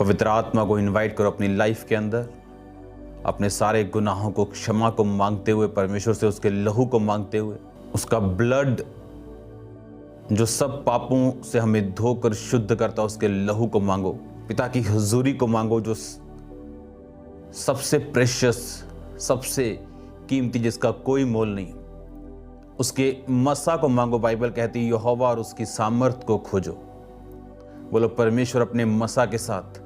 पवित्र आत्मा को इनवाइट करो अपनी लाइफ के अंदर। अपने सारे गुनाहों को क्षमा को मांगते हुए, परमेश्वर से उसके लहू को मांगते हुए, उसका ब्लड जो सब पापों से हमें धोकर शुद्ध करता, उसके लहू को मांगो। पिता की हुजूरी को मांगो, जो सबसे प्रेशियस, सबसे कीमती, जिसका कोई मोल नहीं, उसके मसा को मांगो। बाइबल कहती है यहोवा और उसकी सामर्थ को खोजो। बोलो परमेश्वर अपने मसा के साथ,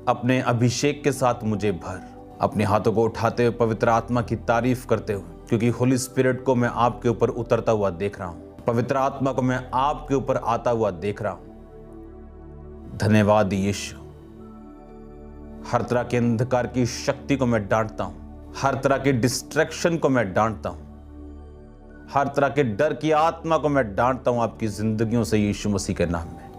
अपने अभिषेक के साथ मुझे भर। अपने हाथों को उठाते हुए पवित्र आत्मा की तारीफ करते हुए, क्योंकि होली स्पिरिट को मैं आपके ऊपर उतरता हुआ देख रहा हूं, पवित्र आत्मा को मैं आपके ऊपर आता हुआ देख रहा हूं। धन्यवाद यीशु। हर तरह के अंधकार की शक्ति को मैं डांटता हूं, हर तरह के डिस्ट्रैक्शन को मैं डांटता हूं, हर तरह के डर की आत्मा को मैं डांटता हूं आपकी जिंदगियों से यीशु मसीह के नाम में।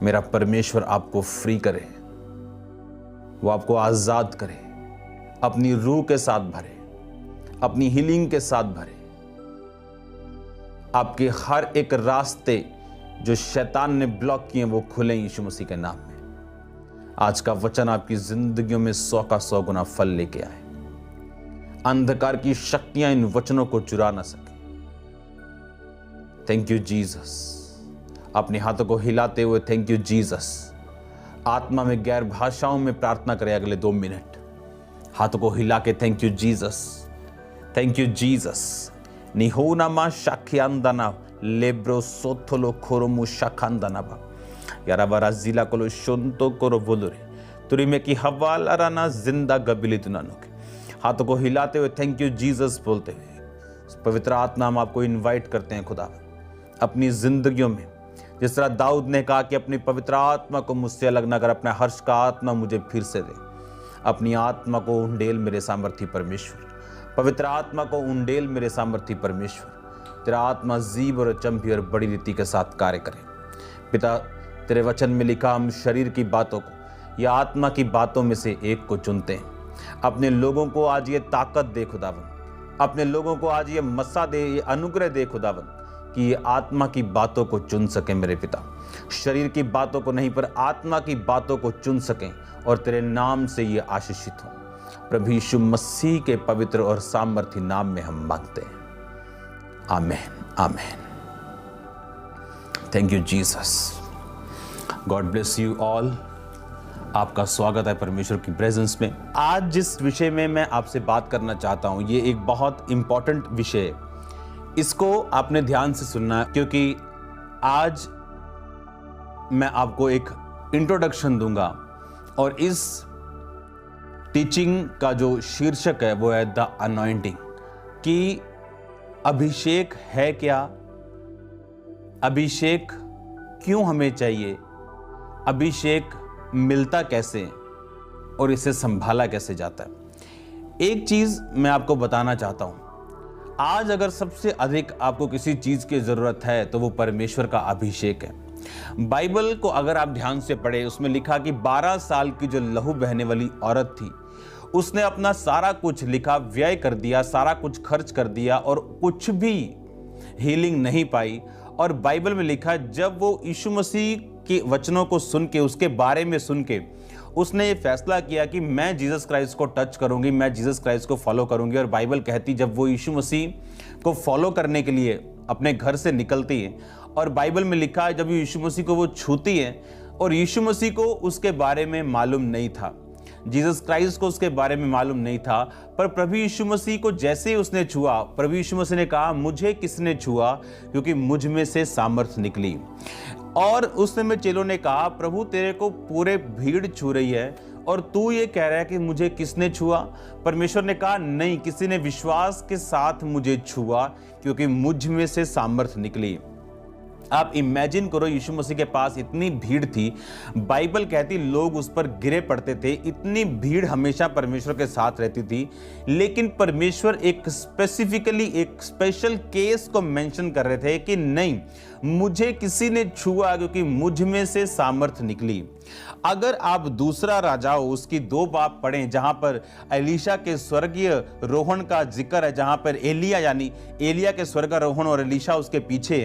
मेरा परमेश्वर आपको फ्री करे, वो आपको आजाद करे, अपनी रूह के साथ भरे, अपनी हीलिंग के साथ भरे। आपके हर एक रास्ते जो शैतान ने ब्लॉक किए वो खुले यीशु मसीह के नाम में। आज का वचन आपकी जिंदगियों में 100 का 100 गुना फल लेके आए। अंधकार की शक्तियां इन वचनों को चुरा ना सके। Thank you Jesus. अपने हाथों को हिलाते हुए थैंक यू जीसस। आत्मा में गैर भाषाओं में प्रार्थना करें अगले 2 मिनट। हाथों को हिला के thank you Jesus, thank you Jesus. निहोना मा शाख्यांदाना लेब्रो सोथोलो खोरोमु शाखांदाना बा यारा बारा जिला कोलो शोंतो कोरो बोलोरे तुरी में की हवाला राना जिंदा गबिली दुनानो के। हाथों को हिलाते हुए थैंक यू जीसस बोलते हुए पवित्र आत्मा हम आपको इनवाइट करते हैं खुदा अपनी जिंदगियों में। जिस तरह दाऊद ने कहा कि अपनी पवित्र आत्मा को मुझसे अलग न कर, अपना हर्ष का आत्मा मुझे फिर से दे। अपनी आत्मा को उंडेल मेरे सामर्थी परमेश्वर, पवित्र आत्मा को उंडेल मेरे सामर्थी परमेश्वर। तेरा आत्मा जीव और चंपी और बड़ी रीति के साथ कार्य करे। पिता तेरे वचन में लिखा हम शरीर की बातों को या आत्मा की बातों में से एक को चुनते हैं। अपने लोगों को आज ये ताकत दे खुदावन, अपने लोगों को आज ये मसा दे, ये अनुग्रह दे खुदावन कि ये आत्मा की बातों को चुन सकें मेरे पिता। शरीर की बातों को नहीं पर आत्मा की बातों को चुन सकें और तेरे नाम से ये आशीषित हो। प्रभु यीशु मसीह के पवित्र और सामर्थी नाम में हम मांगते हैं, आमीन आमीन। Thank you Jesus. God bless you all. आपका स्वागत है परमेश्वर की प्रेजेंस में। आज जिस विषय में मैं आपसे बात करना चाहता हूं ये एक बहुत इंपॉर्टेंट विषय है। इसको आपने ध्यान से सुनना है क्योंकि आज मैं आपको एक इंट्रोडक्शन दूंगा और इस टीचिंग का जो शीर्षक है वो है द अनॉइंटिंग। कि अभिषेक है क्या, अभिषेक क्यों हमें चाहिए, अभिषेक मिलता कैसे और इसे संभाला कैसे जाता है। एक चीज मैं आपको बताना चाहता हूं, आज अगर सबसे अधिक आपको किसी चीज की जरूरत है तो वो परमेश्वर का अभिषेक है। बाइबल को अगर आप ध्यान से पढ़े उसमें लिखा कि 12 साल की जो लहू बहने वाली औरत थी उसने अपना सारा कुछ लिखा व्यय कर दिया, सारा कुछ खर्च कर दिया और कुछ भी हीलिंग नहीं पाई। और बाइबल में लिखा जब वो यीशु मसीह के वचनों को सुन के, उसके बारे में सुन के उसने ये फैसला किया कि मैं जीसस क्राइस्ट को टच करूंगी, मैं जीसस क्राइस्ट को फॉलो करूंगी। और बाइबल कहती जब वो यीशु मसीह को फॉलो करने के लिए अपने घर से निकलती है और बाइबल में लिखा है जब यीशु मसीह को वो छूती है और यीशु मसीह को उसके बारे में मालूम नहीं था, जीसस क्राइस्ट को उसके बारे में मालूम नहीं था, पर प्रभु यीशु मसीह को जैसे ही उसने छुआ, प्रभु यीशु मसीह ने कहा मुझे किसने छुआ क्योंकि मुझ में से सामर्थ निकली। और उस समय चेलों ने कहा प्रभु तेरे को पूरे भीड़ छू रही है और तू ये कह रहा है कि मुझे किसने छुआ। परमेश्वर ने कहा नहीं, किसी ने विश्वास के साथ मुझे छुआ क्योंकि मुझ में से सामर्थ निकली। आप इमेजिन करो यीशु मसीह के पास इतनी भीड़ थी, बाइबल कहती लोग उस पर गिरे पड़ते थे, इतनी भीड़ हमेशा परमेश्वर के साथ रहती थी, लेकिन परमेश्वर एक स्पेसिफिकली एक स्पेशल केस को मेंशन कर रहे थे कि नहीं, मुझे किसी ने छुआ क्योंकि मुझ में से सामर्थ निकली। अगर आप दूसरा राजाओं उसकी 2 बाब पढ़ें जहां पर एलीशा के स्वर्गीय रोहण का जिक्र है, जहां पर एलिया यानी एलिया के स्वर्गारोहण और एलीशा उसके पीछे,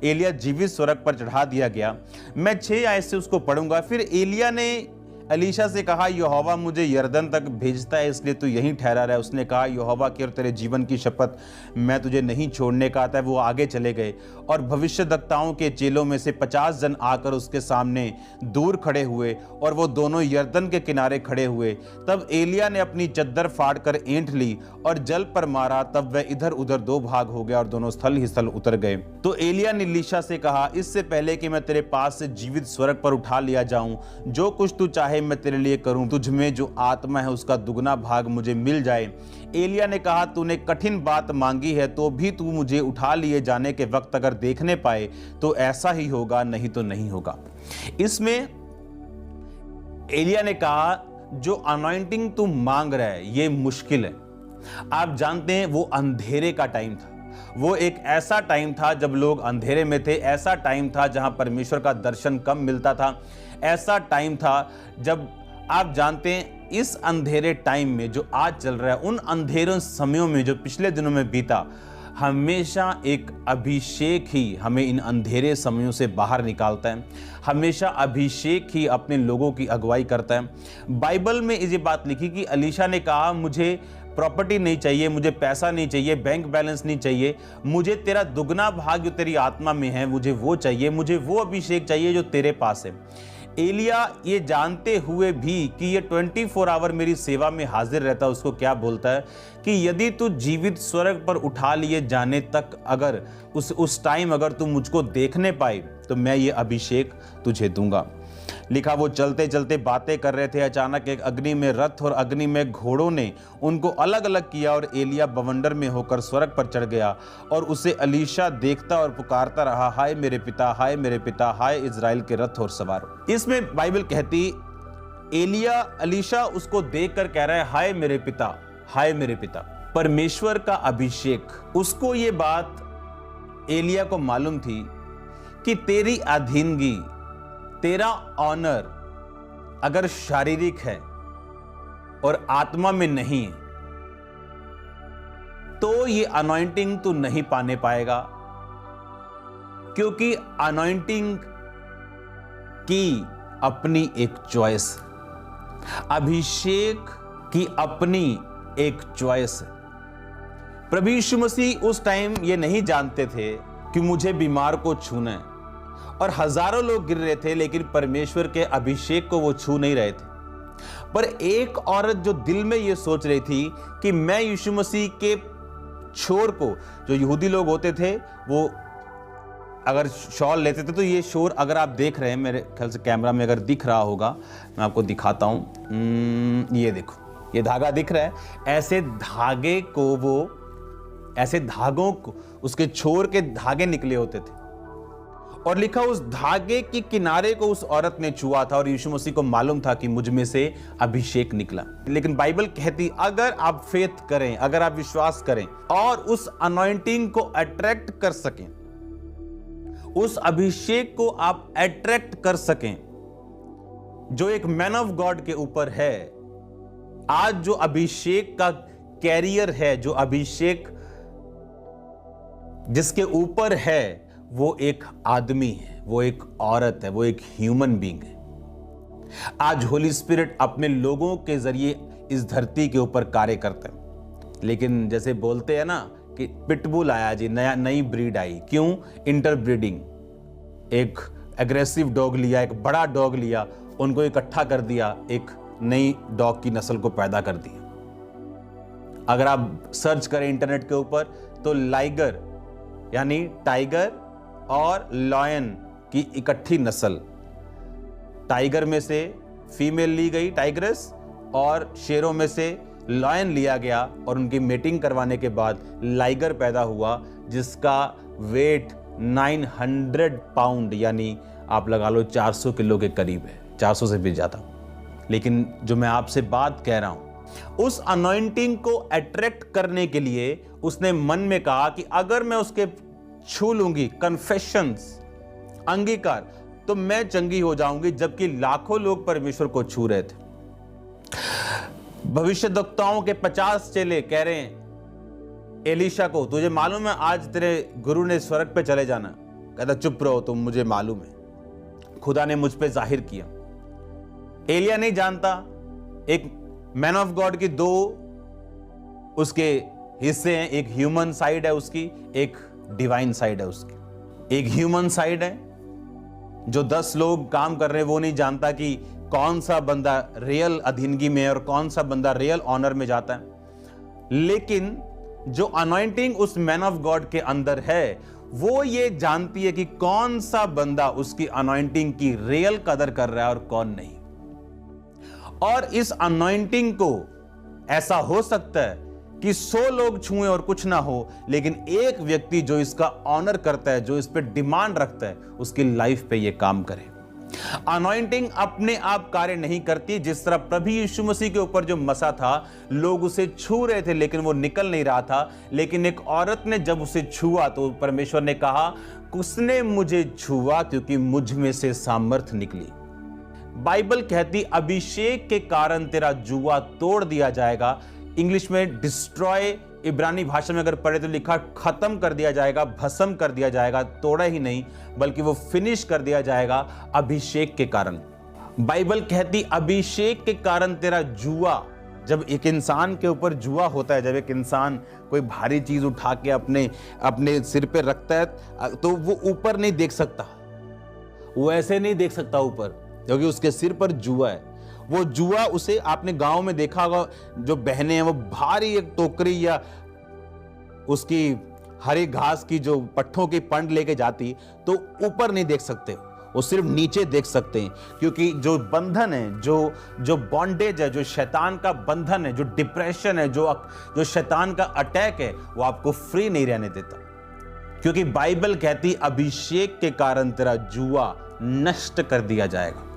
एलिया जीवित स्वर्ग पर चढ़ा दिया गया। मैं 6 आयत से उसको पढ़ूंगा। फिर एलिया ने एलीशा से कहा, यहोवा मुझे यरदन तक भेजता है, इसलिए तू यहीं ठहरा रहा। उसने कहा, यहोवा की और तेरे जीवन की शपथ, मैं तुझे नहीं छोड़ने का आता है। वो आगे चले गए और भविष्यद्वक्ताओं के चेलों में से 50 जन आकर उसके सामने दूर खड़े हुए और वो दोनों यरदन के किनारे खड़े हुए। तब एलिया ने अपनी चद्दर फाड़कर ऐंठ ली और जल पर मारा, तब वह इधर उधर 2 भाग हो गया और दोनों स्थल ही स्थल उतर गए। तो एलिया ने एलीशा से कहा, इससे पहले कि मैं तेरे पास से जीवित स्वर्ग पर उठा लिया जाऊं, जो कुछ तू चाहे मैं तेरे लिए करूं। तुझ में जो आत्मा है उसका दुगना भाग मुझे मिल जाए। एलिया ने कहा, तूने कठिन बात मांगी है, तो भी तू मुझे उठा लिए जाने के वक्त अगर देखने पाए तो ऐसा ही होगा, नहीं तो नहीं होगा। इसमें एलिया ने कहा, जो अनॉइंटिंग तू मांग रहा है ये मुश्किल है। आप जानते हैं वो अंधेरे का टाइम था। वो एक ऐसा टाइम था जब लोग अंधेरे में थे। ऐसा टाइम था जहां परमेश्वर का दर्शन कम मिलता था। ऐसा टाइम था जब आप जानते हैं इस अंधेरे टाइम में जो आज चल रहा है, उन अंधेरों समयों में जो पिछले दिनों में बीता, हमेशा एक अभिषेक ही हमें इन अंधेरे समयों से बाहर निकालता है। हमेशा अभिषेक ही अपने लोगों की अगुवाई करता है। बाइबल में ये बात लिखी कि एलीशा ने कहा, मुझे प्रॉपर्टी नहीं चाहिए, मुझे पैसा नहीं चाहिए, बैंक बैलेंस नहीं चाहिए, मुझे तेरा दुगना भाग जो तेरी आत्मा में है मुझे वो चाहिए, मुझे वो अभिषेक चाहिए जो तेरे पास है। एलिया ये जानते हुए भी कि ये 24 आवर मेरी सेवा में हाजिर रहता है, उसको क्या बोलता है कि यदि तू जीवित स्वर्ग पर उठा लिए जाने तक अगर उस टाइम अगर तू मुझको देखने पाए तो मैं ये अभिषेक तुझे दूंगा। लिखा, वो चलते चलते बातें कर रहे थे, अचानक एक अग्नि में रथ और अग्नि में घोड़ों ने उनको अलग अलग किया और एलिया बवंडर में होकर स्वर्ग पर चढ़ गया और उसे एलीशा देखता और पुकारता रहा, हाय मेरे पिता, हाय मेरे पिता, हाय इजराइल के रथ और सवार। इसमें बाइबल कहती एलिया एलीशा उसको देखकर कह रहा है, हाय मेरे पिता, हाय मेरे पिता। परमेश्वर का अभिषेक, उसको ये बात एलिया को मालूम थी कि तेरी अधीनगी, तेरा ऑनर अगर शारीरिक है और आत्मा में नहीं है तो ये अनॉइंटिंग तू नहीं पाने पाएगा, क्योंकि अनॉइंटिंग की अपनी एक चॉइस, अभिषेक की अपनी एक चॉइस है। प्रभु यीशु मसीह उस टाइम ये नहीं जानते थे कि मुझे बीमार को छूना है और हजारों लोग गिर रहे थे, लेकिन परमेश्वर के अभिषेक को वो छू नहीं रहे थे। पर एक औरत जो दिल में ये सोच रही थी कि मैं यीशु मसीह के शोर को, जो यहूदी लोग होते थे वो अगर शॉल लेते थे, तो ये शोर अगर आप देख रहे हैं, मेरे ख्याल से कैमरा में अगर दिख रहा होगा, मैं आपको दिखाता हूं। ये देखो, ये धागा दिख रहा है। ऐसे धागे को वो, ऐसे धागों को, उसके छोर के धागे निकले होते थे और लिखा उस धागे के किनारे को उस औरत ने छुआ था और यीशु मसीह को मालूम था कि मुझ में से अभिषेक निकला। लेकिन बाइबल कहती अगर आप फेथ करें, अगर आप विश्वास करें और उस अनॉइंटिंग को अट्रैक्ट कर सकें, उस अभिषेक को आप अट्रैक्ट कर सकें जो एक मैन ऑफ गॉड के ऊपर है। आज जो अभिषेक का कैरियर है, जो अभिषेक जिसके ऊपर है, वो एक आदमी है, वो एक औरत है, वो एक ह्यूमन बीइंग है। आज होली स्पिरिट अपने लोगों के जरिए इस धरती के ऊपर कार्य करता है। लेकिन जैसे बोलते हैं ना कि पिटबुल आया जी, नई ब्रीड आई। क्यों? इंटरब्रीडिंग। एक एग्रेसिव डॉग लिया, एक बड़ा डॉग लिया, उनको इकट्ठा कर दिया, एक नई डॉग की नस्ल को पैदा कर दिया। अगर आप सर्च करें इंटरनेट के ऊपर तो लाइगर यानी टाइगर और लॉयन की इकट्ठी नस्ल, टाइगर में से फीमेल ली गई टाइग्रेस और शेरों में से लॉयन लिया गया और उनकी मेटिंग करवाने के बाद लाइगर पैदा हुआ जिसका वेट 900 पाउंड यानी आप लगा लो 400 किलो के करीब है, 400 से भी ज्यादा। लेकिन जो मैं आपसे बात कह रहा हूं, उस अनॉइंटिंग को अट्रैक्ट करने के लिए उसने मन में कहा कि अगर मैं उसके छू लूंगी, कन्फेशंस, अंगीकार, तो मैं चंगी हो जाऊंगी। जबकि लाखों लोग परमेश्वर को छू रहे थे। भविष्यद्वक्ताओं के 50 चेले कह रहे हैं एलीशा को, तुझे मालूम है आज तेरे गुरु ने स्वर्ग पे चले जाना। कहता चुप रहो तुम, मुझे मालूम है, खुदा ने मुझ पे जाहिर किया। एलिया नहीं जानता, एक मैन ऑफ गॉड की दो उसके हिस्से हैं, एक ह्यूमन साइड है उसकी, एक डिवाइन साइड है उसकी। एक ह्यूमन साइड है, जो 10 लोग काम कर रहे हैं, वो नहीं जानता कि कौन सा बंदा रियल अधीनगी में है और कौन सा बंदा रियल ऑनर में जाता है। लेकिन जो अनॉइंटिंग उस मैन ऑफ गॉड के अंदर है, वो ये जानती है कि कौन सा बंदा उसकी अनॉइंटिंग की रियल कदर कर रहा है और कौन नहीं। और इस अनॉइंटिंग को ऐसा हो सकता है कि 100 लोग छुएं और कुछ ना हो, लेकिन एक व्यक्ति जो इसका ऑनर करता है, जो इस पे डिमांड रखता है, उसकी लाइफ पे ये काम करे। अनॉइंटिंग अपने आप कार्य नहीं करती। जिस तरह प्रभु यीशु मसीह के ऊपर जो मसा था, लोग उसे छू रहे थे लेकिन वो निकल नहीं रहा था, लेकिन एक औरत ने जब उसे छुआ तो परमेश्वर ने कहा, उसने मुझे छुआ क्योंकि मुझ में से सामर्थ निकली। बाइबल कहती अभिषेक के कारण तेरा जुआ तोड़ दिया जाएगा। इंग्लिश में डिस्ट्रॉय, इब्रानी भाषा में अगर पढ़े तो लिखा खत्म कर दिया जाएगा, भस्म कर दिया जाएगा। तोड़ा ही नहीं बल्कि वो फिनिश कर दिया जाएगा अभिषेक के कारण। बाइबल कहती अभिषेक के कारण तेरा जुआ, जब एक इंसान के ऊपर जुआ होता है, जब एक इंसान कोई भारी चीज उठा के अपने सिर पे रखता है, तो वो ऊपर नहीं देख सकता, वो ऐसे नहीं देख सकता ऊपर, क्योंकि उसके सिर पर जुआ है। वो जुआ, उसे आपने गांव में देखा होगा, जो बहनें हैं वो भारी एक टोकरी या उसकी हरी घास की जो पट्ठों की पंड लेके जाती, तो ऊपर नहीं देख सकते, वो सिर्फ नीचे देख सकते हैं। क्योंकि जो बंधन है, जो बॉन्डेज है, जो शैतान का बंधन है, जो डिप्रेशन है, जो शैतान का अटैक है, वो आपको फ्री नहीं रहने देता। क्योंकि बाइबल कहती अभिषेक के कारण तेरा जुआ नष्ट कर दिया जाएगा।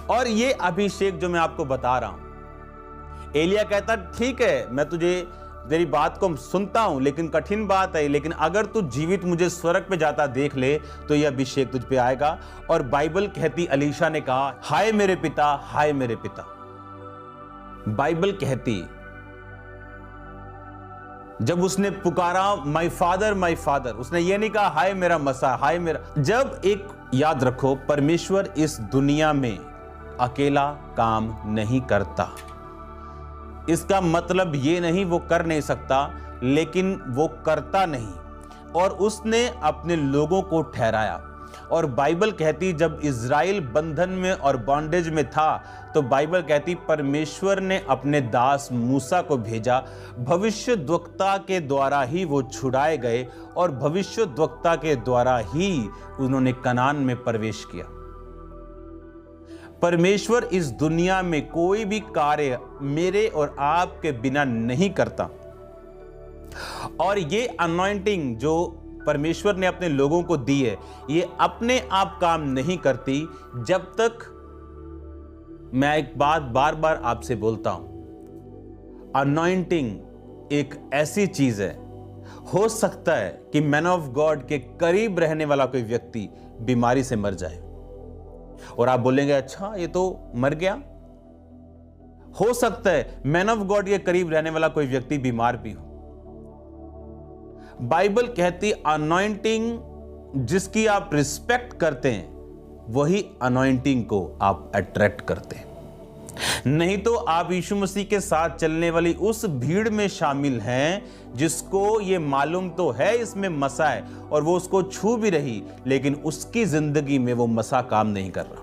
और ये अभिषेक जो मैं आपको बता रहा हूं, एलिया कहता ठीक है, मैं तेरी बात को सुनता हूं, लेकिन कठिन बात है, लेकिन अगर तू जीवित मुझे स्वर्ग पे जाता देख ले तो यह अभिषेक तुझ पे आएगा। और बाइबल कहती एलीशा ने कहा, हाय मेरे पिता, हाय मेरे पिता। बाइबल कहती जब उसने पुकारा माय फादर, उसने ये नहीं कहा हाय मेरा मसा, हाय मेरा। जब एक याद रखो, परमेश्वर इस दुनिया में अकेला काम नहीं करता। इसका मतलब ये नहीं वो कर नहीं सकता, लेकिन वो करता नहीं, और उसने अपने लोगों को ठहराया। और बाइबल कहती जब इज़राइल बंधन में और बॉन्डेज में था, तो बाइबल कहती परमेश्वर ने अपने दास मूसा को भेजा, भविष्यद्वक्ता के द्वारा ही वो छुड़ाए गए, और भविष्यद्वक्ता के द्वारा ही उन्होंने कनान में प्रवेश किया। परमेश्वर इस दुनिया में कोई भी कार्य मेरे और आपके बिना नहीं करता। और ये अनॉइंटिंग जो परमेश्वर ने अपने लोगों को दी है, ये अपने आप काम नहीं करती। जब तक, मैं एक बात बार बार आपसे बोलता हूं, अनॉइंटिंग एक ऐसी चीज है, हो सकता है कि मैन ऑफ गॉड के करीब रहने वाला कोई व्यक्ति बीमारी से मर जाए, और आप बोलेंगे अच्छा ये तो मर गया। हो सकता है मैन ऑफ गॉड के करीब रहने वाला कोई व्यक्ति बीमार भी हो। बाइबल कहती अनॉइंटिंग जिसकी आप रिस्पेक्ट करते हैं, वही अनॉइंटिंग को आप अट्रैक्ट करते हैं। नहीं तो आप यीशु मसीह के साथ चलने वाली उस भीड़ में शामिल हैं जिसको ये मालूम तो है इसमें मसा है, और वो उसको छू भी रही, लेकिन उसकी जिंदगी में वो मसा काम नहीं कर रहा।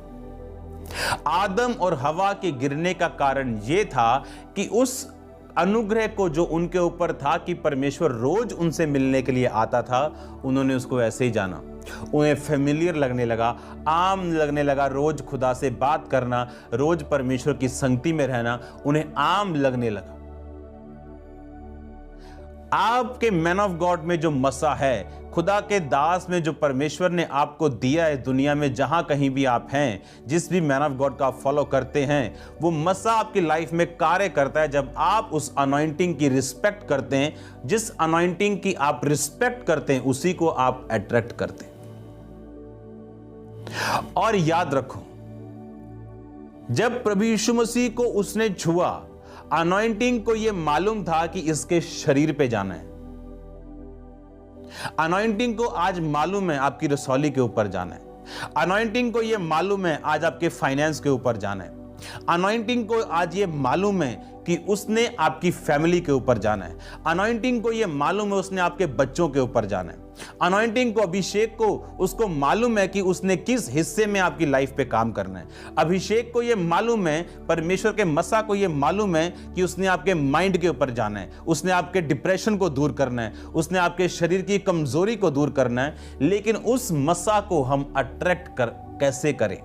आदम और हवा के गिरने का कारण ये था कि उस अनुग्रह को जो उनके ऊपर था कि परमेश्वर रोज उनसे मिलने के लिए आता था, उन्होंने उसको ऐसे ही जाना। उन्हें फेमिलियर लगने लगा, आम लगने लगा, रोज खुदा से बात करना, रोज परमेश्वर की संगति में रहना उन्हें आम लगने लगा। आपके मैन ऑफ गॉड में जो मसा है, खुदा के दास में जो परमेश्वर ने आपको दिया है, दुनिया में जहां कहीं भी आप हैं, जिस भी मैन ऑफ गॉड का आप फॉलो करते हैं, वो मसा आपकी लाइफ में कार्य करता है जब आप उस अनॉइंटिंग की रिस्पेक्ट करते हैं। जिस अनॉइंटिंग की आप रिस्पेक्ट करते हैं, उसी को आप अट्रैक्ट करते हैं। और याद रखो, जब प्रभु यीशु मसीह को उसने छुआ, अनॉइंटिंग को यह मालूम था कि इसके शरीर पे जाना है। अनॉइंटिंग को आज मालूम है आपकी रसौली के ऊपर जाना है। अनॉइंटिंग को ये मालूम है आज आपके फाइनेंस के ऊपर जाना है। अनॉइंटिंग को आज ये मालूम है कि उसने आपकी फैमिली के ऊपर जाना है। अनॉइंटिंग को ये मालूम है उसने आपके बच्चों के ऊपर जाना है। अनॉइंटिंग को, अभिषेक को, उसको मालूम है कि उसने किस हिस्से में आपकी लाइफ पे काम करना है। अभिषेक को ये मालूम है, परमेश्वर के मसा को ये मालूम है कि उसने आपके माइंड के ऊपर जाना है, उसने आपके डिप्रेशन को दूर करना है, उसने आपके शरीर की कमजोरी को दूर करना है। लेकिन उस मसा को हम अट्रैक्ट कैसे करें?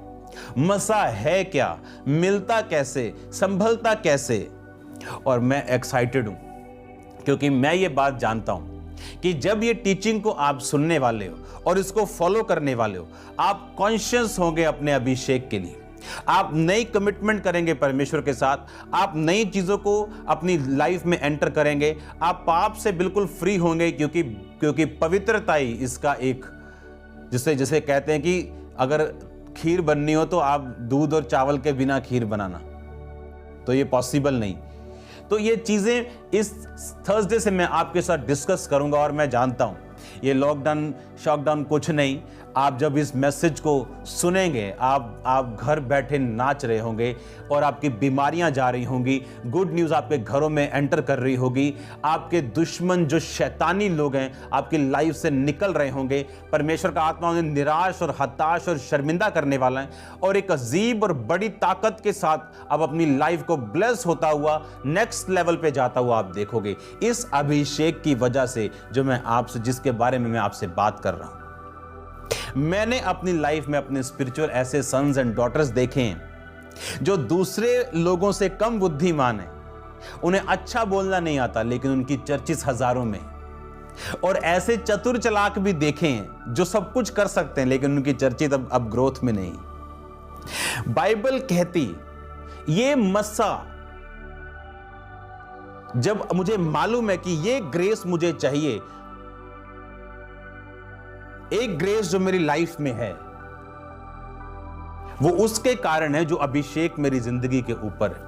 मसा है क्या, मिलता कैसे, संभलता कैसे? और मैं एक्साइटेड हूं क्योंकि मैं ये बात जानता हूं कि जब ये टीचिंग को आप सुनने वाले हो और इसको फॉलो करने वाले हो, आप कॉन्शियस होंगे अपने अभिषेक के लिए। आप नई कमिटमेंट करेंगे परमेश्वर के साथ, आप नई चीजों को अपनी लाइफ में एंटर करेंगे, आप पाप से बिल्कुल फ्री होंगे क्योंकि पवित्रता ही इसका एक, जिसे कहते हैं कि अगर खीर बननी हो तो आप दूध और चावल के बिना खीर बनाना, तो ये पॉसिबल नहीं। तो ये चीजें इस थर्सडे से मैं आपके साथ डिस्कस करूंगा। और मैं जानता हूं ये लॉकडाउन शॉकडाउन कुछ नहीं, आप जब इस मैसेज को सुनेंगे आप घर बैठे नाच रहे होंगे और आपकी बीमारियां जा रही होंगी, गुड न्यूज़ आपके घरों में एंटर कर रही होगी, आपके दुश्मन जो शैतानी लोग हैं आपकी लाइफ से निकल रहे होंगे। परमेश्वर का आत्मा उन्हें निराश और हताश और शर्मिंदा करने वाला है और एक अजीब और बड़ी ताकत के साथ अब अपनी लाइफ को ब्लेस होता हुआ नेक्स्ट लेवल पे जाता हुआ आप देखोगे, इस अभिषेक की वजह से जो मैं आपसे, जिसके बारे में मैं आपसे बात कर रहा हूं। मैंने अपनी लाइफ में अपने स्पिरिचुअल ऐसे सन्स एंड डॉटर्स देखे हैं जो दूसरे लोगों से कम बुद्धिमान हैं, उन्हें अच्छा बोलना नहीं आता लेकिन उनकी चर्चिस हजारों में, और ऐसे चतुर चालाक भी देखे हैं जो सब कुछ कर सकते हैं लेकिन उनकी चर्चित अब ग्रोथ में नहीं। बाइबल कहती ये मस्सा, जब मुझे मालूम है कि ये ग्रेस मुझे चाहिए, एक ग्रेस जो मेरी लाइफ में है वो उसके कारण है जो अभिषेक मेरी जिंदगी के ऊपर है।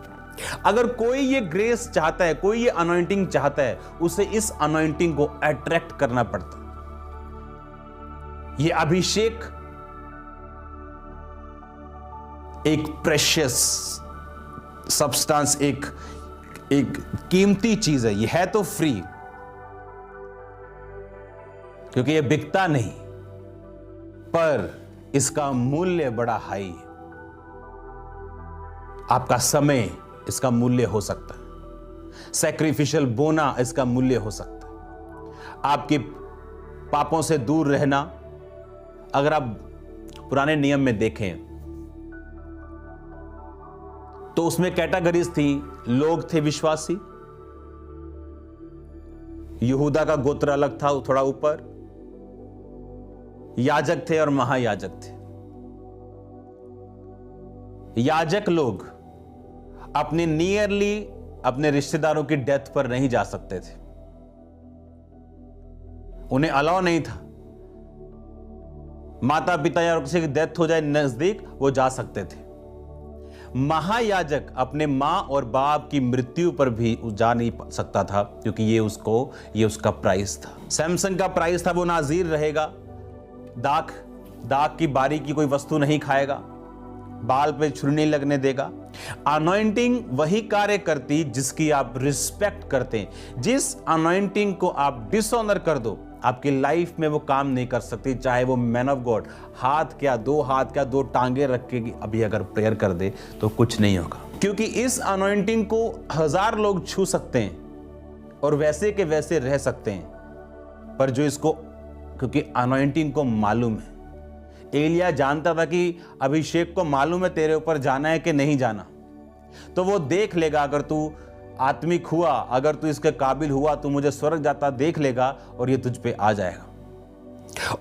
अगर कोई ये ग्रेस चाहता है, कोई ये अनॉइंटिंग चाहता है, उसे इस अनॉइंटिंग को अट्रैक्ट करना पड़ता है। ये अभिषेक एक प्रेशियस सब्सटेंस, एक कीमती चीज है। ये है तो फ्री क्योंकि ये बिकता नहीं, पर इसका मूल्य बड़ा हाई है। आपका समय इसका मूल्य हो सकता है, सैक्रिफिशियल बोना इसका मूल्य हो सकता है, आपके पापों से दूर रहना। अगर आप पुराने नियम में देखें तो उसमें कैटेगरीज थी। लोग थे विश्वासी, यहूदा का गोत्र अलग था थोड़ा ऊपर, याजक थे और महायाजक थे। याजक लोग अपने नियरली अपने रिश्तेदारों की डेथ पर नहीं जा सकते थे, उन्हें अलाउ नहीं था। माता पिता या किसी की डेथ हो जाए नजदीक, वो जा सकते थे। महायाजक अपने मां और बाप की मृत्यु पर भी जा नहीं सकता था क्योंकि ये उसका प्राइस था। सैमसन का प्राइस था, वो नाजीर रहेगा, दाग की बारी की कोई वस्तु नहीं खाएगा, बाल पे छुरी नहीं लगने देगा। अनॉइंटिंग वही कार्य करती जिसकी आप रिस्पेक्ट करते हैं। जिस अनॉइंटिंग को आप डिसऑनर कर दो, आपकी लाइफ में वो काम नहीं कर सकती। चाहे वो मैन ऑफ गॉड हाथ क्या, दो टांगे रख के अभी अगर प्रेयर कर दे तो कुछ नहीं होगा, क्योंकि इस अनॉइंटिंग को 1000 लोग छू सकते हैं और वैसे के वैसे रह सकते हैं, पर जो इसको, क्योंकि अनॉइंटिंग को मालूम है। एलिया जानता था कि अभिषेक को मालूम है तेरे ऊपर जाना है कि नहीं जाना, तो वो देख लेगा। अगर तू आत्मिक हुआ, अगर तू इसके काबिल हुआ, तू मुझे स्वर्ग जाता देख लेगा और ये तुझ पे आ जाएगा।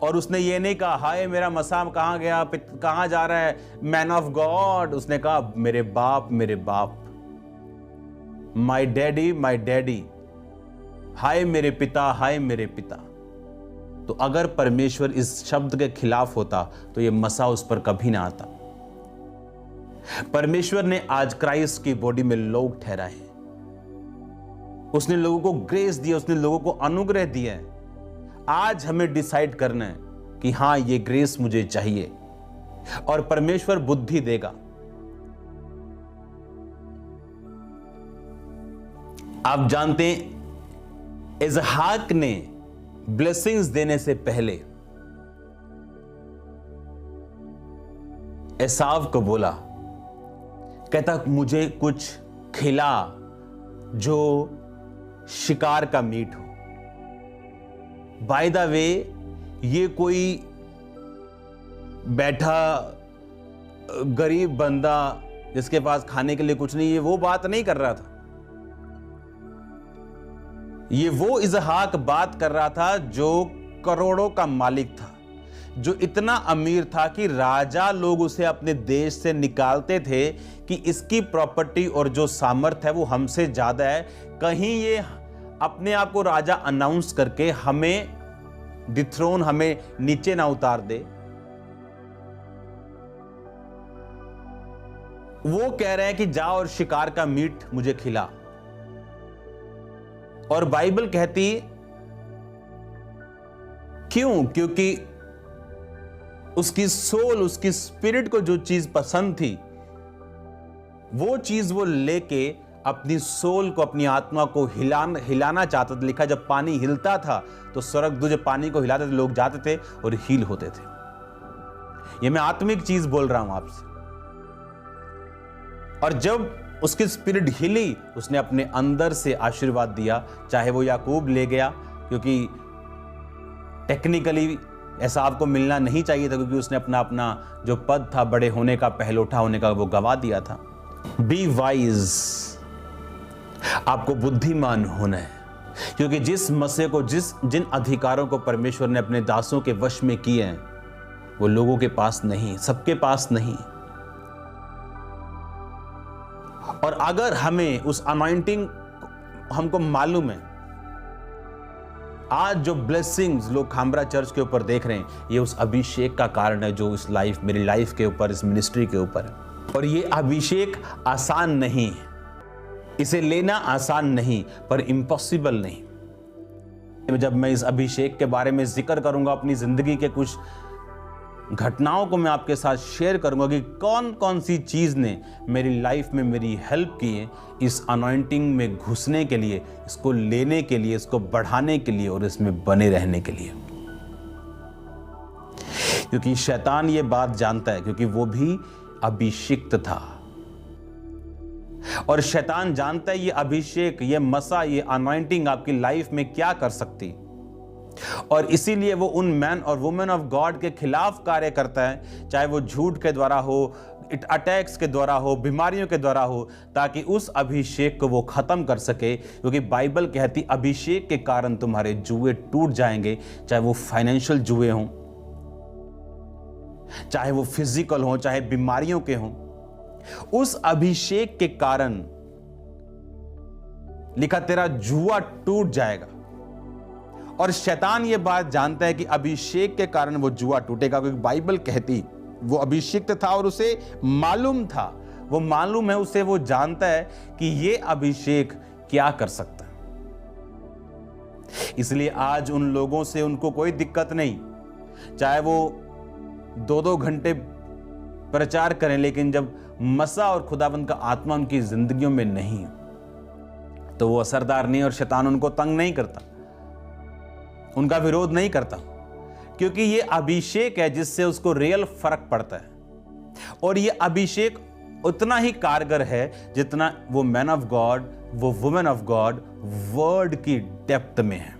और उसने ये नहीं कहा हाय मेरा मसाम कहां गया, कहां जा रहा है मैन ऑफ गॉड। उसने कहा मेरे बाप, माय डैडी, हाय मेरे पिता, हाय मेरे पिता। तो अगर परमेश्वर इस शब्द के खिलाफ होता तो ये मसा उस पर कभी ना आता। परमेश्वर ने आज क्राइस्ट की बॉडी में लोग ठहराए हैं, उसने लोगों को ग्रेस दिया, उसने लोगों को अनुग्रह दिया है। आज हमें डिसाइड करना है कि हां, ये ग्रेस मुझे चाहिए, और परमेश्वर बुद्धि देगा। आप जानते हैं, इसहाक ने ब्लेसिंग्स देने से पहले एसाव को बोला, कहता मुझे कुछ खिला जो शिकार का मीट हो। बाय द वे, ये कोई बैठा गरीब बंदा जिसके पास खाने के लिए कुछ नहीं है, वो बात नहीं कर रहा था। ये वो इसहाक बात कर रहा था जो करोड़ों का मालिक था, जो इतना अमीर था कि राजा लोग उसे अपने देश से निकालते थे कि इसकी प्रॉपर्टी और जो सामर्थ्य है वो हमसे ज्यादा है, कहीं ये अपने आप को राजा अनाउंस करके हमें डिथ्रोन, हमें नीचे ना उतार दे। वो कह रहे हैं कि जा और शिकार का मीट मुझे खिला। और बाइबल कहती, क्यों? क्योंकि उसकी सोल, उसकी स्पिरिट को जो चीज पसंद थी, वो चीज वो लेके अपनी सोल को, अपनी आत्मा को हिलाना चाहता था। लिखा, जब पानी हिलता था तो स्वर्गदूत जब पानी को हिलाते थे, लोग जाते थे और हील होते थे। ये मैं आत्मिक चीज बोल रहा हूं आपसे। और जब उसकी स्पिरिट हिली, उसने अपने अंदर से आशीर्वाद दिया। चाहे वो याकूब ले गया, क्योंकि टेक्निकली ऐसा आपको मिलना नहीं चाहिए था, क्योंकि उसने अपना जो पद था बड़े होने का, पहलोठा होने का, वो गवा दिया था। बी वाइज, आपको बुद्धिमान होना है, क्योंकि जिस मसले को, जिन अधिकारों को परमेश्वर ने अपने दासों के वश में किए हैं, वो लोगों के पास नहीं, सबके पास नहीं। और अगर हमें उस अनॉइंटिंग, हमको मालूम है, आज जो ब्लेसिंग्स लोग खामरा चर्च के ऊपर देख रहे हैं, ये उस अभिषेक का कारण है जो इस लाइफ, मेरी लाइफ के ऊपर, इस मिनिस्ट्री के ऊपर है। और ये अभिषेक आसान नहीं है, इसे लेना आसान नहीं, पर इम्पॉसिबल नहीं। जब मैं इस अभिषेक के बारे में जिक्र करूंगा, अपनी जिंदगी के कुछ घटनाओं को मैं आपके साथ शेयर करूंगा कि कौन कौन सी चीज ने मेरी लाइफ में मेरी हेल्प की है इस अनॉइंटिंग में घुसने के लिए, इसको लेने के लिए, इसको बढ़ाने के लिए और इसमें बने रहने के लिए। क्योंकि शैतान ये बात जानता है, क्योंकि वो भी अभिषिक्त था। और शैतान जानता है ये अभिषेक, ये मसा, ये अनॉइंटिंग आपकी लाइफ में क्या कर सकती, और इसीलिए वो उन मैन और वुमेन ऑफ गॉड के खिलाफ कार्य करता है, चाहे वो झूठ के द्वारा हो, अटैक्स के द्वारा हो, बीमारियों के द्वारा हो, ताकि उस अभिषेक को वो खत्म कर सके। क्योंकि बाइबल कहती, अभिषेक के कारण तुम्हारे जुए टूट जाएंगे, चाहे वो फाइनेंशियल जुए हों, चाहे वो फिजिकल हों, चाहे बीमारियों के हों। उस अभिषेक के कारण लिखा, तेरा जुआ टूट जाएगा। और शैतान ये बात जानता है कि अभिषेक के कारण वो जुआ टूटेगा, क्योंकि बाइबल कहती वो अभिषिक्त था और उसे मालूम था, वो मालूम है उसे, वो जानता है कि ये अभिषेक क्या कर सकता है। इसलिए आज उन लोगों से उनको कोई दिक्कत नहीं, चाहे वो 2-2 घंटे प्रचार करें, लेकिन जब मसा और खुदावंद का आत्मा उनकी जिंदगियों में नहीं तो वो असरदार नहीं, और शैतान उनको तंग नहीं करता, उनका विरोध नहीं करता, क्योंकि ये अभिषेक है जिससे उसको रियल फर्क पड़ता है। और ये अभिषेक उतना ही कारगर है जितना वो मैन ऑफ गॉड, वो वुमेन ऑफ गॉड वर्ड की डेप्थ में है।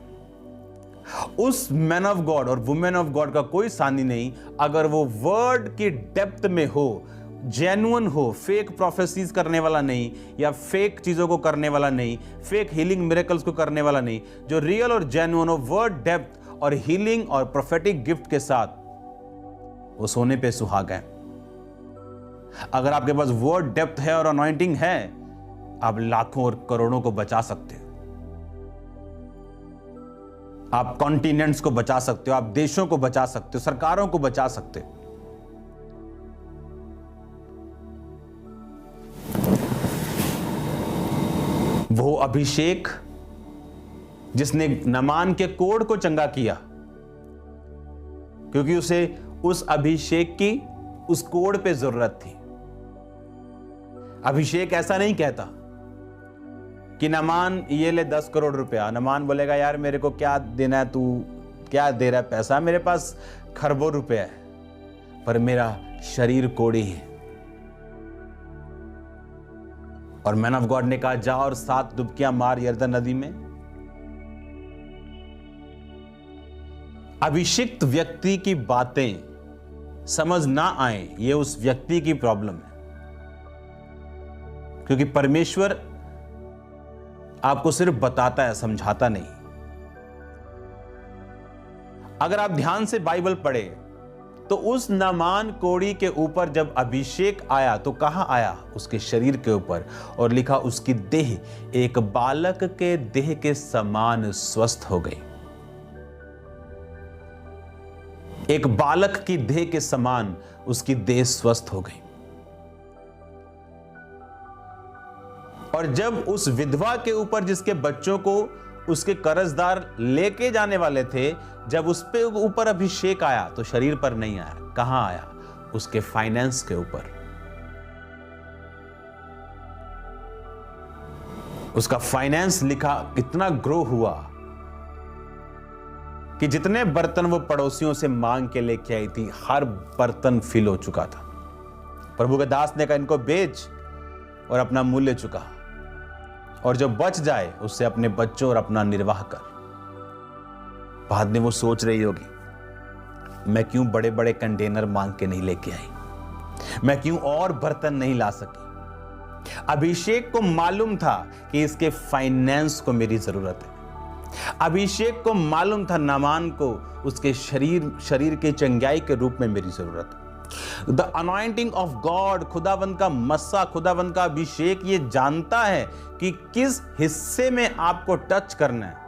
उस मैन ऑफ गॉड और वुमेन ऑफ गॉड का कोई सानी नहीं अगर वो वर्ड की डेप्थ में हो, जेन्युइन हो, फेक प्रोफेसीज करने वाला नहीं, या फेक चीजों को करने वाला नहीं, फेक हीलिंग मिरेकल्स को करने वाला नहीं, जो रियल और जेन्युइन हो, वर्ड डेप्थ और हीलिंग और प्रोफेटिक गिफ्ट के साथ, वो सोने पे सुहागा है। अगर आपके पास वर्ड डेप्थ है और अनॉइंटिंग है, आप लाखों और करोड़ों को बचा सकते हो, आप कॉन्टिनेंट्स को बचा सकते हो, आप देशों को बचा सकते हो, सरकारों को बचा सकते हो। वो अभिषेक जिसने नमान के कोढ़ को चंगा किया, क्योंकि उसे उस अभिषेक की उस कोड़ पे जरूरत थी। अभिषेक ऐसा नहीं कहता कि नामान ये ले 10 करोड़ रुपया। नामान बोलेगा यार मेरे को क्या देना है, तू क्या दे रहा है पैसा, मेरे पास खरबों रुपया है, पर मेरा शरीर कोड़ी है। और मैन ऑफ गॉड ने कहा जा और 7 डुबकियां मार यरदन नदी में। अभिषिक्त व्यक्ति की बातें समझ ना आए, ये उस व्यक्ति की प्रॉब्लम है, क्योंकि परमेश्वर आपको सिर्फ बताता है, समझाता नहीं। अगर आप ध्यान से बाइबल पढ़े तो उस नामान कोड़ी के ऊपर जब अभिषेक आया तो कहां आया? उसके शरीर के ऊपर, और लिखा उसकी देह एक बालक के देह के समान स्वस्थ हो गई। एक बालक की देह के समान उसकी देह स्वस्थ हो गई। और जब उस विधवा के ऊपर जिसके बच्चों को उसके कर्जदार लेके जाने वाले थे, जब उस पे ऊपर अभिषेक आया तो शरीर पर नहीं आया। कहां आया? उसके फाइनेंस के ऊपर। उसका फाइनेंस लिखा इतना ग्रो हुआ कि जितने बर्तन वो पड़ोसियों से मांग के लेके आई थी, हर बर्तन फिल हो चुका था। प्रभु के दास ने कहा इनको बेच और अपना मूल्य चुका, और जो बच जाए उससे अपने बच्चों और अपना निर्वाह कर। बाद में वो सोच रही होगी मैं क्यों बड़े बड़े कंटेनर मांग के नहीं लेके आई, मैं क्यों और बर्तन नहीं ला सकी। अभिषेक को मालूम था कि इसके फाइनेंस को मेरी जरूरत है। अभिषेक को मालूम था नामान को उसके शरीर के चंगाई के रूप में मेरी जरूरत है। द अनॉइंटिंग ऑफ गॉड, खुदावंद का मस्सा, खुदावंद का अभिषेक ये जानता है कि किस हिस्से में आपको टच करना है।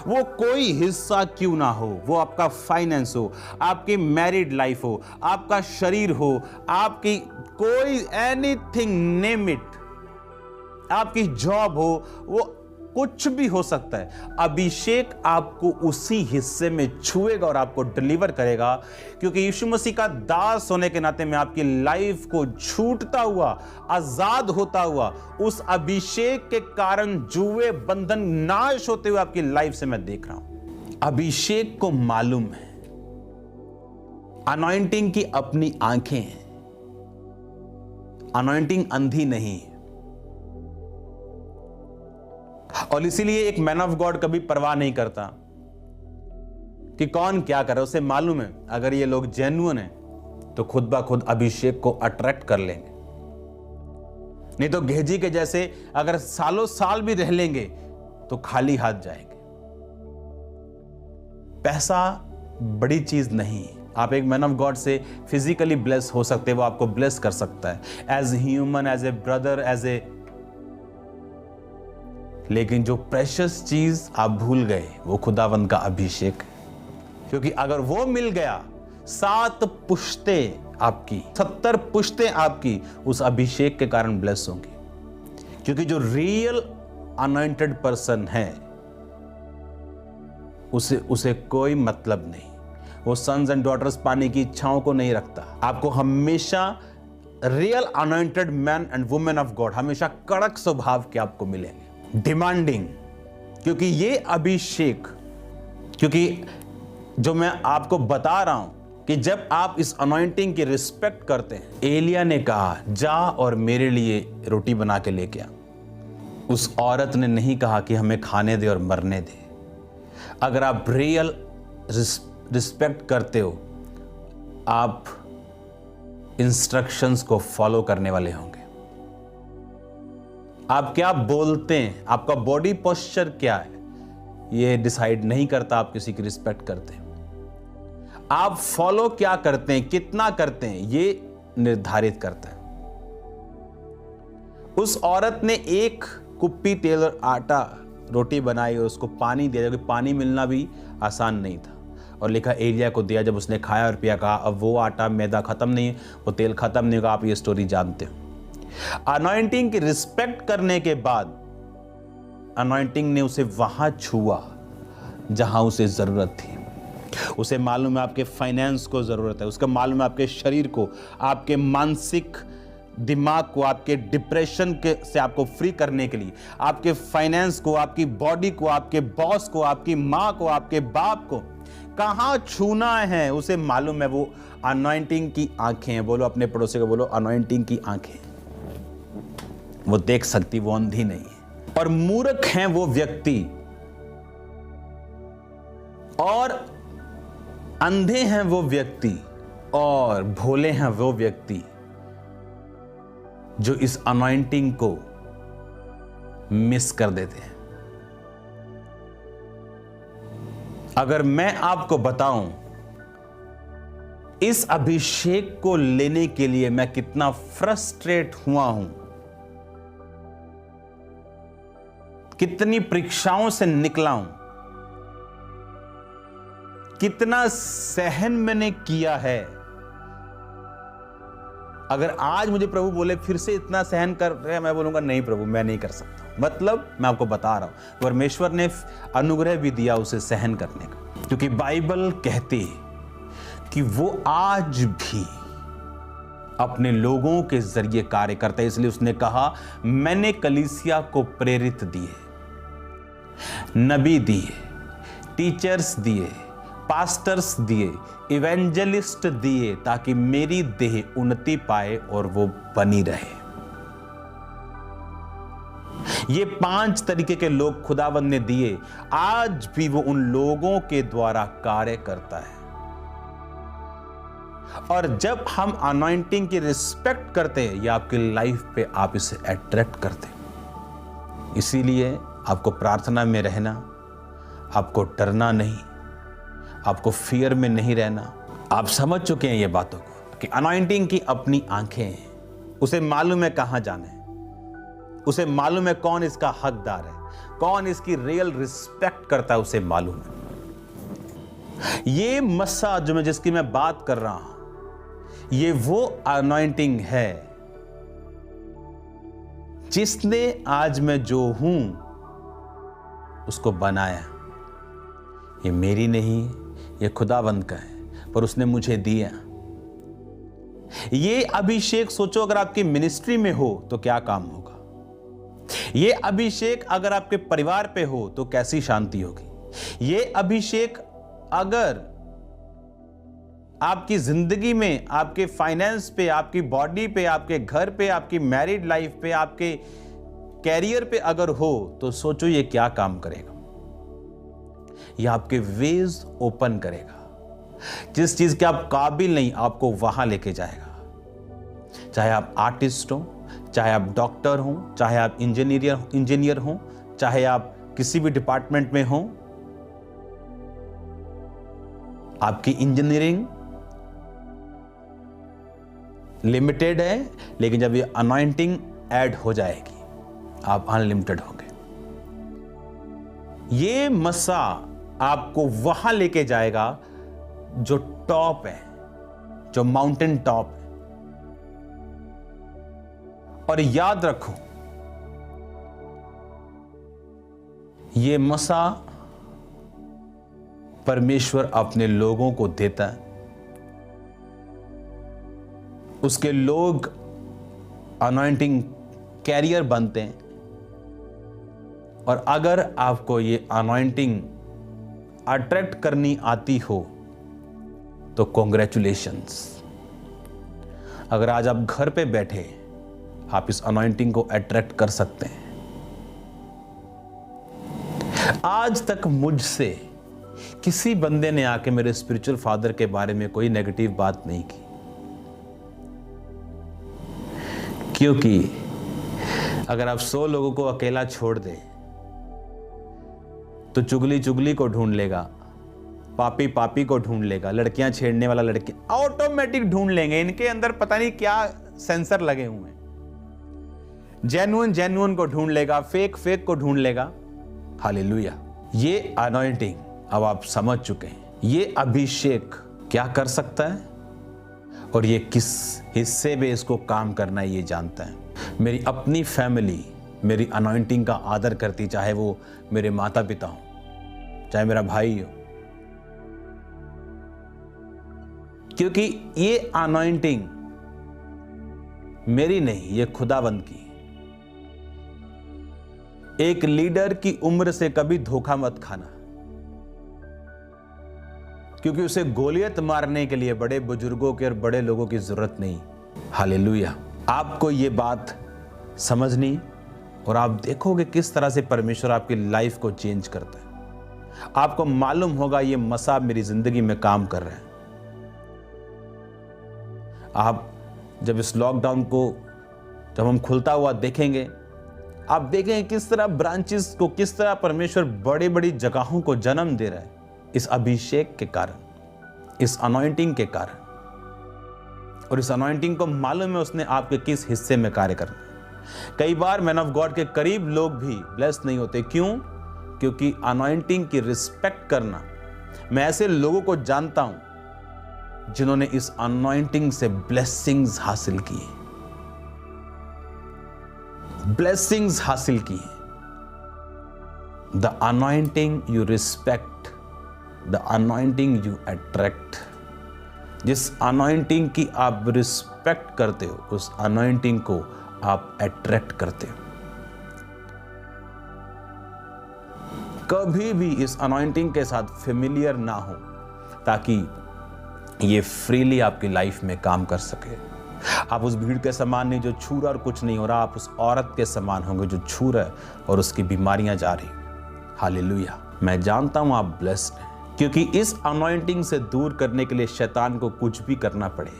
वो कोई हिस्सा क्यों ना हो, वो आपका फाइनेंस हो, आपकी मैरिड लाइफ हो, आपका शरीर हो, आपकी कोई एनीथिंग नेम इट, आपकी जॉब हो, वो कुछ भी हो सकता है। अभिषेक आपको उसी हिस्से में छुएगा और आपको डिलीवर करेगा, क्योंकि यीशु मसीह का दास होने के नाते मैं आपकी लाइफ को छूटता हुआ, आजाद होता हुआ, उस अभिषेक के कारण जुए बंधन नाश होते हुए आपकी लाइफ से मैं देख रहा हूं। अभिषेक को मालूम है अनॉइंटिंग की अपनी आंखें हैं। अनॉइंटिंग अंधी नहीं है, और इसीलिए एक मैन ऑफ गॉड कभी परवाह नहीं करता कि कौन क्या करे। उसे मालूम है अगर ये लोग जेन्युइन हैं तो खुद ब खुद अभिषेक को अट्रैक्ट कर लेंगे, नहीं तो गेहजी के जैसे अगर सालों साल भी रह लेंगे तो खाली हाथ जाएंगे। पैसा बड़ी चीज नहीं। आप एक मैन ऑफ गॉड से फिजिकली ब्लेस हो सकते हैं, वो आपको ब्लेस कर सकता है as human, as a brother, as a, लेकिन जो प्रेशियस चीज आप भूल गए वो खुदावंद का अभिषेक है। क्योंकि अगर वो मिल गया 7 पुश्तें आपकी, 70 पुश्तें आपकी उस अभिषेक के कारण ब्लेस होंगी। क्योंकि जो रियल अनॉइंटेड पर्सन है उसे कोई मतलब नहीं। वो सन्स एंड डॉटर्स पाने की इच्छाओं को नहीं रखता। आपको हमेशा real anointed man and women of God हमेशा कड़क स्वभाव के आपको मिलेंगे, डिमांडिंग। क्योंकि ये अभिषेक, क्योंकि जो मैं आपको बता रहा हूं कि जब आप इस अनॉइंटिंग की रिस्पेक्ट करते हैं, एलिया ने कहा जा और मेरे लिए रोटी बना के लेके आ। उस औरत ने नहीं कहा कि हमें खाने दे और मरने दे। अगर आप रियल रिस्पेक्ट करते हो, आप इंस्ट्रक्शंस को फॉलो करने वाले होंगे। आप क्या बोलते हैं, आपका बॉडी पोस्चर क्या है, ये डिसाइड नहीं करता आप किसी की रिस्पेक्ट करते हैं। आप फॉलो क्या करते हैं, कितना करते हैं, ये निर्धारित करता है। उस औरत ने एक कुप्पी तेल और आटा रोटी बनाई और उसको पानी दिया, क्योंकि पानी मिलना भी आसान नहीं था। और लिखा एलिया को दिया, जब उसने खाया और पिया, कहा अब वो आटा मैदा खत्म नहीं है, वो तेल खत्म नहीं होगा। आप ये स्टोरी जानते हो। अनॉइंटिंग की रिस्पेक्ट करने के बाद अनॉइंटिंग ने उसे वहां छुआ जहां उसे जरूरत थी। उसे मालूम है आपके फाइनेंस को ज़रूरत है, उसका मालूम है आपके शरीर को, आपके मानसिक दिमाग को, आपके डिप्रेशन के से आपको फ्री करने के लिए, आपके फाइनेंस को, आपकी बॉडी को, आपके बॉस को, आपकी माँ को, आपके बाप को कहाँ छूना है उसे मालूम है। वो अनॉइंटिंग की आंखें हैं। बोलो अपने पड़ोसी को, बोलो अनॉइंटिंग की आंखें। वो देख सकती, वो अंधी नहीं है। और मूर्ख हैं वो व्यक्ति और अंधे हैं वो व्यक्ति और भोले हैं वो व्यक्ति जो इस अनॉइंटिंग को मिस कर देते हैं। अगर मैं आपको बताऊं इस अभिषेक को लेने के लिए मैं कितना फ्रस्ट्रेट हुआ हूं, कितनी परीक्षाओं से निकला हूं, कितना सहन मैंने किया है। अगर आज मुझे प्रभु बोले फिर से इतना सहन कर रहे हैं, मैं बोलूंगा नहीं प्रभु, मैं नहीं कर सकता। मतलब मैं आपको बता रहा हूं, परमेश्वर ने अनुग्रह भी दिया उसे सहन करने का, क्योंकि बाइबल कहती है कि वो आज भी अपने लोगों के जरिए कार्य करता है। इसलिए उसने कहा, मैंने कलीसिया को प्रेरित दिए, नबी दिए, टीचर्स दिए, पास्टर्स दिए, इवेंजलिस्ट दिए, ताकि मेरी देह उन्नति पाए और वो बनी रहे। ये 5 तरीके के लोग खुदावंद ने दिए, आज भी वो उन लोगों के द्वारा कार्य करता है। और जब हम अनॉइंटिंग की रिस्पेक्ट करते हैं, या आपकी लाइफ पे आप इसे अट्रैक्ट करते हैं। इसीलिए आपको प्रार्थना में रहना, आपको डरना नहीं, आपको फियर में नहीं रहना। आप समझ चुके हैं ये बातों को कि अनॉइंटिंग की अपनी आंखें हैं, उसे मालूम है कहां जाना है, उसे मालूम है कौन इसका हकदार है, कौन इसकी रियल रिस्पेक्ट करता है, उसे मालूम है। ये मस्सा जो मैं जिसकी मैं बात कर रहा हूं, ये वो अनॉइंटिंग है जिसने आज मैं जो हूं उसको बनाया। ये मेरी नहीं, ये खुदावंद का है, पर उसने मुझे दिया। ये अभिषेक सोचो अगर आपकी मिनिस्ट्री में हो तो क्या काम होगा। ये अभिषेक अगर आपके परिवार पे हो तो कैसी शांति होगी। ये अभिषेक अगर आपकी जिंदगी में, आपके फाइनेंस पे, आपकी बॉडी पे, आपके घर पे, आपकी मैरिड लाइफ पे, आपके कैरियर पे अगर हो तो सोचो ये क्या काम करेगा। ये आपके वेज ओपन करेगा। जिस चीज के आप काबिल नहीं, आपको वहां लेके जाएगा। चाहे आप आर्टिस्ट हो, चाहे आप डॉक्टर हो, चाहे आप इंजीनियर हो, चाहे आप किसी भी डिपार्टमेंट में हो। आपकी इंजीनियरिंग लिमिटेड है, लेकिन जब ये अनॉइंटिंग ऐड हो जाएगी आप अनलिमिटेड होंगे। ये मस्सा आपको वहां लेके जाएगा जो टॉप है, जो माउंटेन टॉप है। और याद रखो, ये मसा परमेश्वर अपने लोगों को देता है। उसके लोग अनॉइंटिंग कैरियर बनते हैं। और अगर आपको ये अनॉइंटिंग अट्रैक्ट करनी आती हो तो कॉन्ग्रेचुलेशंस। अगर आज आप घर पे बैठे आप इस अनॉइंटिंग को अट्रैक्ट कर सकते हैं। आज तक मुझसे किसी बंदे ने आके मेरे स्पिरिचुअल फादर के बारे में कोई नेगेटिव बात नहीं की, क्योंकि अगर आप 100 लोगों को अकेला छोड़ दें तो चुगली चुगली को ढूंढ लेगा, पापी पापी को ढूंढ लेगा, लड़कियां छेड़ने वाला लड़की ऑटोमेटिक ढूंढ लेंगे। इनके अंदर पता नहीं क्या सेंसर लगे हुए हैं। जेन्युइन को ढूंढ लेगा, फेक को ढूंढ लेगा। हालेलुया। ये अनॉइंटिंग अब आप समझ चुके हैं, ये अभिषेक क्या कर सकता है और ये किस हिस्से में इसको काम करना है ये जानता है। मेरी अपनी फैमिली मेरी अनॉइंटिंग का आदर करती, चाहे वो मेरे माता पिता हो, चाहे मेरा भाई हो, क्योंकि ये अनॉइंटिंग मेरी नहीं, ये खुदावंद की। एक लीडर की उम्र से कभी धोखा मत खाना, क्योंकि उसे गोलियत मारने के लिए बड़े बुजुर्गों के और बड़े लोगों की जरूरत नहीं। हालेलुया। आपको ये बात समझनी, और आप देखोगे किस तरह से परमेश्वर आपकी लाइफ को चेंज करता है। आपको मालूम होगा ये मसाब मेरी जिंदगी में काम कर रहा है। आप जब इस लॉकडाउन को जब हम खुलता हुआ देखेंगे, आप देखेंगे किस तरह ब्रांचेस को, किस तरह परमेश्वर बड़ी बड़ी जगहों को जन्म दे रहा है, इस अभिषेक के कारण, इस अनॉइंटिंग के कारण। और इस अनॉइंटिंग को मालूम है उसने आपके किस हिस्से में कार्य करना है। कई बार मैन ऑफ गॉड के करीब लोग भी ब्लेस नहीं होते। क्यों? क्योंकि अनॉइंटिंग की रिस्पेक्ट करना, मैं ऐसे लोगों को जानता हूं जिन्होंने इस अनॉइंटिंग से ब्लेसिंग्स हासिल की, ब्लेसिंग्स हासिल की। The anointing you respect, the anointing you attract. जिस अनॉइंटिंग की आप रिस्पेक्ट करते हो, उस अनॉइंटिंग को आप अट्रैक्ट करते हो। कभी भी इस अनॉइंटिंग के साथ फेमिलियर ना हो, ताकि ये फ्रीली आपकी लाइफ में काम कर सके। आप उस भीड़ के समान नहीं जो छू रहा और कुछ नहीं हो रहा, आप उस औरत के समान होंगे जो छू रहा है और उसकी बीमारियां जा रही। हालेलुया। मैं जानता हूं आप ब्लेस्ड हैं, क्योंकि इस अनॉइंटिंग से दूर करने के लिए शैतान को कुछ भी करना पड़े,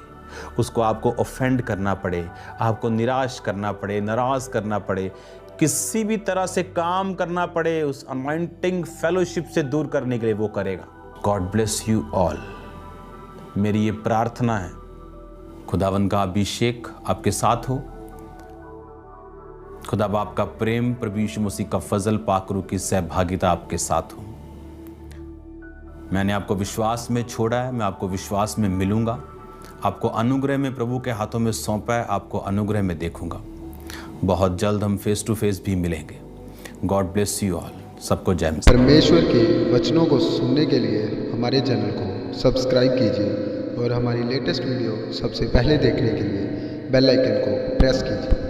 उसको आपको ऑफेंड करना पड़े, आपको निराश करना पड़े, नाराज करना पड़े, किसी भी तरह से काम करना पड़े, उस अनॉइंटिंग फेलोशिप से दूर करने के लिए वो करेगा। God bless you all. मेरी ये प्रार्थना है, खुदावंद का अभिषेक आपके साथ हो, खुदा बाप का प्रेम, प्रभु यीशु मसीह का फजल, पाकरू की सहभागिता आपके साथ हो। मैंने आपको विश्वास में छोड़ा है, मैं आपको विश्वास में मिलूंगा। आपको अनुग्रह में प्रभु के हाथों में सौंपा है, आपको अनुग्रह में देखूंगा। बहुत जल्द हम फेस टू फेस भी मिलेंगे। God bless you all. सबको जय मसीह। परमेश्वर के वचनों को सुनने के लिए हमारे चैनल को सब्सक्राइब कीजिए और हमारी लेटेस्ट वीडियो सबसे पहले देखने के लिए बेल आइकन को प्रेस कीजिए।